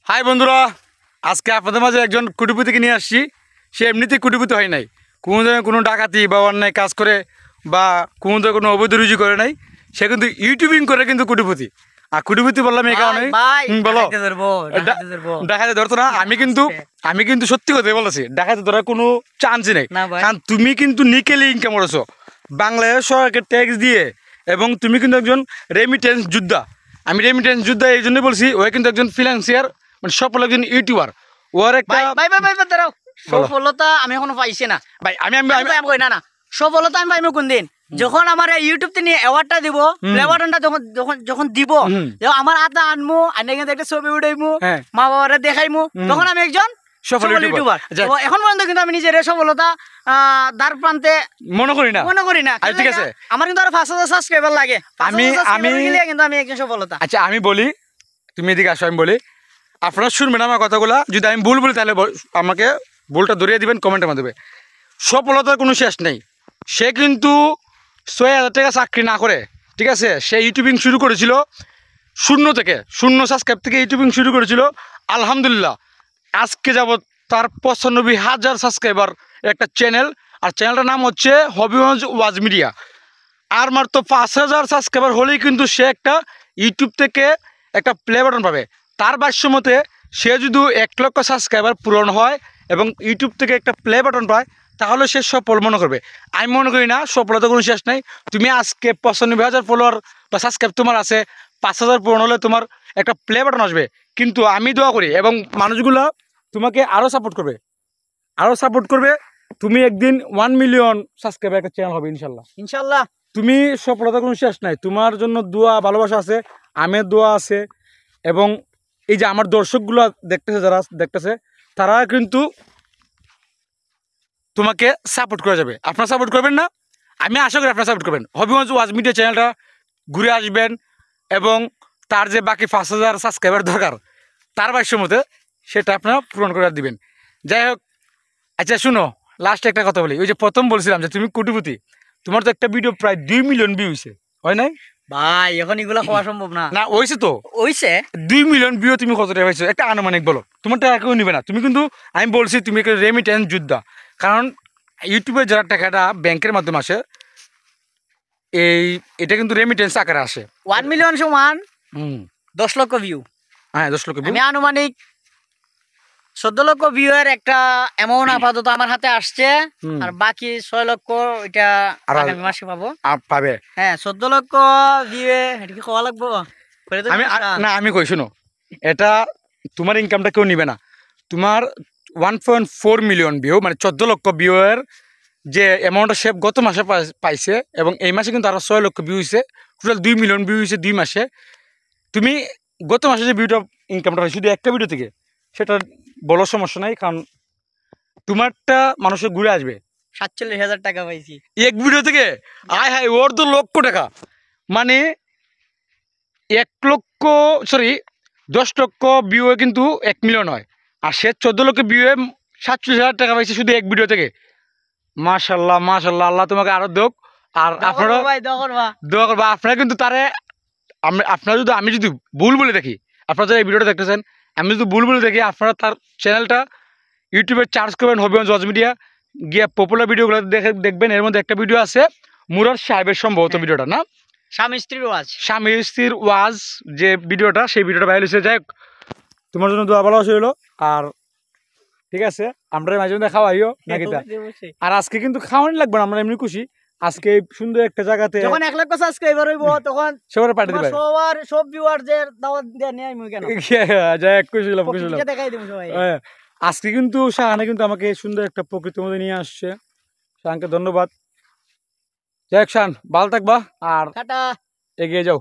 High বন্ধুরা, আজকে আপনাদের মাঝে একজন কোটিপতিকে নিয়ে আসছি। সে এমনিতেই কোটিপতি হয় নাই, কোনো ধরনের কোনো ডাকাতি বা অন্যায় কাজ করে বা কোনো ধরনের কোনো অবৈধ রুজি করে নাই। সে কিন্তু ইউটিউবিং করে কিন্তু কোটিপতি। আর কোটিপতি বললাম এই কারণে, বলো ডাকাতে ধরতো না। আমি কিন্তু সত্যি কথাই বলেছি, ডাকাতে ধরার কোনো চান্সই নেই। কারণ তুমি কিন্তু নিকেলি ইনকাম করেছো বাংলাদেশ সরকারকে ট্যাক্স দিয়ে, এবং তুমি কিন্তু একজন রেমিটেন্স যোদ্ধা। আমি রেমিটেন্স যোদ্ধা এই জন্যই বলছি, ও কিন্তু একজন ফিনান্সিয়ার, মানে সফল একজন ইউটিউবার। ওর একটা সফলতা আমি এখনো পাইছি না ভাই। আমি না সফলতা আমি পাইবো কোন দিন, যখন আমার ইউটিউব থেকে অ্যাওয়ার্ডটা দিব, ফ্লে বাটনটা যখন দিব, আমার আদা আনমু আনে কিন্তু একটা ছবি উঠাইমু, মা বাবারে দেখাইমু, তখন আমি একজন সফল ইউটিউবার। এখন পর্যন্ত কিন্তু আমি নিজের সফলতা দ্বার প্রান্তে মনে করি না। ঠিক আছে, আমার কিন্তু আরো 5000 সাবস্ক্রাইবার লাগে। আমি কিন্তু আমি একজন সফলতা। আচ্ছা আমি বলি, তুমি এদিকে আসো, আমি বলি, আপনারা শুনবেন আমার কথাগুলো। যদি আমি ভুল বলি তাহলে আমাকে ভুলটা ধরিয়ে দিবেন কমেন্টের মাধ্যমে। সফলতার কোনো শেষ নেই। সে কিন্তু 6000 টাকা চাকরি না করে, ঠিক আছে, সে ইউটিউবিং শুরু করেছিল শূন্য থেকে, শূন্য সাবস্ক্রাইব থেকে ইউটিউবিং শুরু করেছিল। আলহামদুলিল্লাহ আজকে যাবৎ তার 95,000 সাবস্ক্রাইবার একটা চ্যানেল, আর চ্যানেলটার নাম হচ্ছে হবিগঞ্জ ওয়াজ মিডিয়া। আর মাত্র 5000 সাবস্ক্রাইবার হলেই কিন্তু সে একটা ইউটিউব থেকে একটা প্লে বাটন পাবে। তার ভাষ্য মতে সে যদি 1 লক্ষ সাবস্ক্রাইবার পূরণ হয় এবং ইউটিউব থেকে একটা প্লে বাটন পায়, তাহলে সে সফল মনে করবে। আমি মনে করি না, সফলতা কোনো শেষ নাই। তুমি আজকে 95,000 ফলোয়ার বা সাবস্ক্রাইব তোমার আছে, 5000 পূরণ হলে তোমার একটা প্লে বাটন আসবে। কিন্তু আমি দোয়া করি এবং মানুষগুলো তোমাকে আরও সাপোর্ট করবে, তুমি একদিন 1 মিলিয়ন সাবস্ক্রাইবার একটা চ্যানেল হবে ইনশাল্লাহ। তুমি সফলতা কোনো শেষ নাই। তোমার জন্য দোয়া ভালোবাসা আছে, আমের দোয়া আছে, এবং এই যে আমার দর্শকগুলো দেখতেছে, যারা দেখতেছে তারা কিন্তু তোমাকে সাপোর্ট করে যাবে। আপনারা সাপোর্ট করবেন না? আমি আশা করি আপনারা সাপোর্ট করবেন। হবিগঞ্জ ওয়াজ মিডিয়া চ্যানেলটা ঘুরে আসবেন, এবং তার যে বাকি 5000 সাবস্ক্রাইবার দরকার তার ভাষ্য মতে সেটা আপনারা পূরণ করে দিবেন। যাই হোক, আচ্ছা শুনো, লাস্টে একটা কথা বলি। ওই যে প্রথম বলছিলাম যে তুমি কোটিপতি, তোমার তো একটা ভিডিও প্রায় 2 মিলিয়ন ভিউ হয়েছে, হয় নাই ভাই? এখন এগুলা হওয়া সম্ভব না। না হয়েছে তো, হয়েছে 2 মিলিয়ন ভিউ। তুমি কত টাকা পাইছো একটা আনুমানিক বলো? তোমার টাকা কেউ নিবে না। তুমি কিন্তু, আমি বলছি, তুমি একটা রেমিটেন্স যোদ্ধা। কারণ ইউটিউবের যারা টাকাটা ব্যাংকের মাধ্যমে আসে, এটা কিন্তু রেমিটেন্স আকারে আসে। 1 মিলিয়ন সমান 10 লক্ষ ভিউ। হ্যাঁ 10 লক্ষ ভিউ। আমি আনুমানিক 14 লক্ষ ভিউ এর একটা অ্যামাউন্ট আপাতত আমার হাতে আসছে, আর বাকি 6 লক্ষ এটা আগামী মাসে পাবে। হ্যাঁ 14 লক্ষ ভিউ এটা কি খাওয়া লাগবে? আমি কই শুনো, এটা তোমার ইনকামটা কেউ নিবে না। তোমার 1.4 মিলিয়ন ভিউ, মানে 14 লক্ষ ভিউ এর যে অ্যামাউন্টটা সে গত মাসে পাইছে, এবং এই মাসে কিন্তু আরো 6 লক্ষ ভিউ হয়েছে, টোটাল 2 মিলিয়ন ভিউ হয়েছে 2 মাসে। তুমি গত মাসে যে ভিউটা ইনকামটা হয় শুধু একটা ভিডিও থেকে, সেটা বড় সমস্যা নাই, কারণ তোমারটা মানুষের ঘুরে আসবে। 47,000 টাকা পাইছি এক ভিডিও থেকে। আয় হায়, ওর তো লক্ষ টাকা, মানে 10 লক্ষ ভিউ কিন্তু 1 মিলিয়ন হয়, আর সে 14 লক্ষ ভিউ 47,000 টাকা পাইছে শুধু এক ভিডিও থেকে। মাশাল্লাহ মাশাল্লাহ, আল্লাহ তোমাকে আরো দেখ। আর আপনারা দোয়া করবা। আপনারা কিন্তু তারে, আমি যদি ভুল বলে দেখি, আপনারা যারা এই ভিডিওটা দেখতেছেন, আমি যদি ভুল বলে দেখি, আপনারা তার চ্যানেলটা ইউটিউবে সার্চ করবেন হবিগঞ্জ ওয়াজ মিডিয়া, গিয়ে পপুলার ভিডিওগুলো দেখবেন। এর মধ্যে একটা ভিডিও আছে মুরাদ সাহেবের, সম্ভবত ভিডিওটা না, স্বামী স্ত্রীর ওয়াজ যে ভিডিওটা, সেই ভিডিওটা ভাইরাল হয়েছে। যাই হোক, তোমার জন্য দোয়া ভালোবাসা হইলো। আর ঠিক আছে, আমরা মাঝে মধ্যে খাওয়াইও নাকি? আর আজকে কিন্তু খাওয়ানি লাগবে না, আমরা এমনি খুশি। আজকে সুন্দর একটা জায়গাতে যখন 1 লক্ষ সাবস্ক্রাইবার হইব, তখন সবার পাঠিয়ে দিবে, সব ভিউয়ারদের দাওয়াত দিয়ে নিয়ে আইমু কেন? যাই হোক, খুশি হলাম। দেখাই দিমু সবাই। আজকে কিন্তু শাহানা কিন্তু আমাকে সুন্দর একটা প্রকৃতির মধ্যে নিয়ে আসছে। শাহানকে ধন্যবাদ। যাই হোক শাহান, ভালো থাকবা আর এগিয়ে যাও।